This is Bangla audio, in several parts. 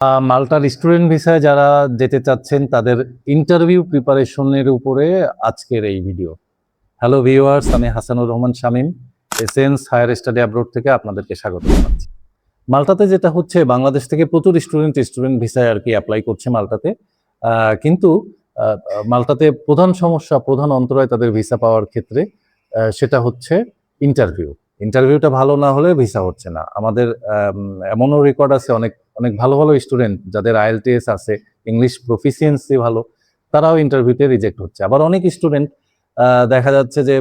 মাল্টার স্টুডেন্ট ভিসায় যারা যেতে চাচ্ছেন তাদের ইন্টারভিউ প্রিপারেশনের উপরে আজকের এই ভিডিও। হ্যালো ভিউয়ার্স, আমি Hasanur Rahman Shamim, Essence higher study abroad থেকে আপনাদেরকে স্বাগত জানাচ্ছি। মাল্টাতে যেটা হচ্ছে, বাংলাদেশ থেকে প্রচুর স্টুডেন্ট ভিসায় আর কি অ্যাপ্লাই করছে মাল্টাতে, কিন্তু মাল্টাতে প্রধান অন্তরায় তাদের ভিসা পাওয়ার ক্ষেত্রে সেটা হচ্ছে ইন্টারভিউটা ভালো না হলে ভিসা হচ্ছে না। আমাদের এমনও রেকর্ড আছে, অনেক অনেক ভালো ভালো স্টুডেন্ট যাদের আইএলটিএস আছে, ইংলিশ প্রফিসিয়েন্সি ভালো, তারাও ইন্টারভিউতে রিজেক্ট হচ্ছে। আবার অনেক স্টুডেন্ট দেখা যাচ্ছে যে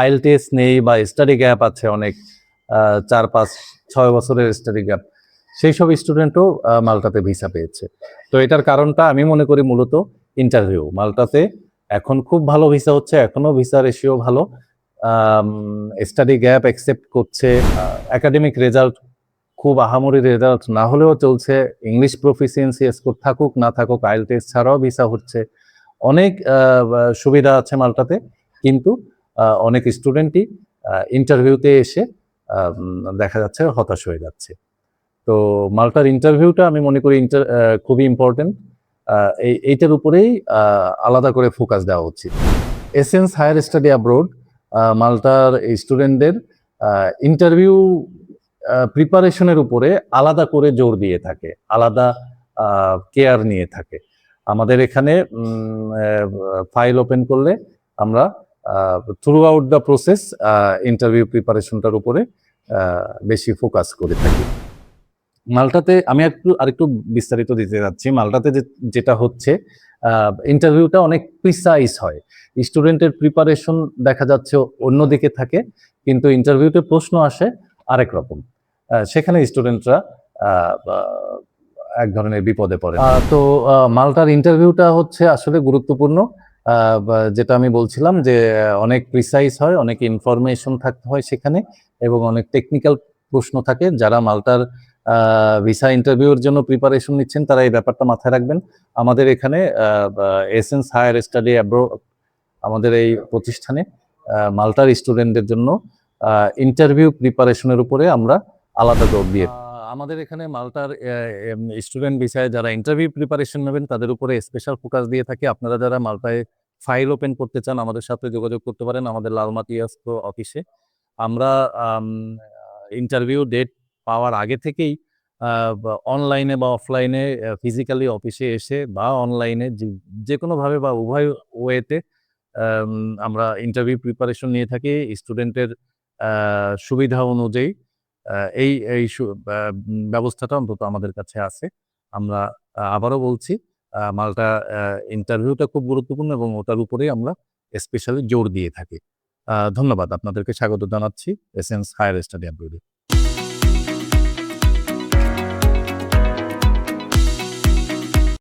আইএলটিএস নেই বা স্টাডি গ্যাপ আছে, অনেক 4-5-6 বছরের স্টাডি গ্যাপ, সেই সব স্টুডেন্টও মাল্টাতে ভিসা পেয়েছে। তো এটার কারণটা আমি মনে করি মূলত ইন্টারভিউ। মাল্টাতে এখন খুব ভালো ভিসা হচ্ছে, এখনো ভিসা রেশিও ভালো, স্টাডি গ্যাপ অ্যাকসেপ্ট করছে, একাডেমিক রেজাল্ট খুব আহামরি রেজাল্ট না হলেও চলছে, ইংলিশ প্রফিসিয়েন্সি স্কোর থাকুক না থাকুক, আইএলটিএস ছাড়াও ভিসা হচ্ছে। অনেক সুবিধা আছে মাল্টাতে, কিন্তু অনেক স্টুডেন্টই ইন্টারভিউতে এসে দেখা যাচ্ছে হতাশ হয়ে যাচ্ছে। তো মাল্টার ইন্টারভিউটা আমি মনে করি খুবই ইম্পর্টেন্ট। এইটার উপরেই আলাদা করে ফোকাস দেওয়া উচিত। এসেন্স হায়ার স্টাডি অ্যাব্রোড মাল্টার স্টুডেন্টদের ইন্টারভিউ প্রিপারেশনের উপরে আলাদা করে জোর দিয়ে থাকে, আলাদা কেয়ার নিয়ে থাকে। আমাদের এখানে ফাইল ওপেন করলে আমরা throughout the process interview প্রিপারেশনটার উপরে বেশি ফোকাস করে থাকি। মাল্টাতে আমি আরেকটু বিস্তারিত দিতে যাচ্ছি। মাল্টাতে যেটা হচ্ছে, ইন্টারভিউটা অনেক প্রিসাইজ হয়। স্টুডেন্টের প্রিপারেশন দেখা যাচ্ছে অন্যদিকে থাকে, কিন্তু ইন্টারভিউতে প্রশ্ন আসে আরেক রকম। সেখানে স্টুডেন্টরা এক ধরনের বিপদে পড়ে। তো মাল্টার ইন্টারভিউটা হচ্ছে আসলে গুরুত্বপূর্ণ। যেটা আমি বলছিলাম যে অনেক প্রিসাইজ হয়, অনেক ইনফরমেশন থাকতে হয় সেখানে, এবং অনেক টেকনিক্যাল প্রশ্ন থাকে। যারা মাল্টার ভিসা ইন্টারভিউর জন্য প্রিপারেশন নিচ্ছেন তারা এই ব্যাপারটা মাথায় রাখবেন। আমাদের এখানে এসেন্স হায়ার স্টাডি অ্যাব্রোড, আমাদের এই প্রতিষ্ঠানে মাল্টার স্টুডেন্টদের জন্য ইন্টারভিউ প্রিপারেশনের উপরে আমরা আলাদা জোর দিয়ে আমাদের এখানে মাল্টার স্টুডেন্ট ভিসায় যারা ইন্টারভিউ প্রিপারেশন নেবেন তাদের উপরে স্পেশাল ফোকাস দিয়ে থাকি। আপনারা যারা মাল্টায় ফাইল ওপেন করতে চান আমাদের সাথে যোগাযোগ করতে পারেন আমাদের লালমাটি ইয়াস্কো অফিসে। আমরা ইন্টারভিউ ডেট পাওয়ার আগে থেকেই অনলাইনে বা অফলাইনে, ফিজিক্যালি অফিসে এসে বা অনলাইনে যে কোনোভাবে বা উভয় ওয়েতে আমরা ইন্টারভিউ প্রিপারেশন নিয়ে থাকি স্টুডেন্টের সুবিধা অনুযায়ী। এই ব্যবস্থাটা অন্তত আমাদের কাছে আছে। আমরা আবারও বলছি, মাল্টা ইন্টারভিউটা খুব গুরুত্বপূর্ণ এবং ওটার উপরেই আমরা স্পেশালি জোর দিয়ে থাকি। ধন্যবাদ, আপনাদেরকে স্বাগত জানাচ্ছি এসেন্স হায়ার স্টাডি অ্যাব্রোডে।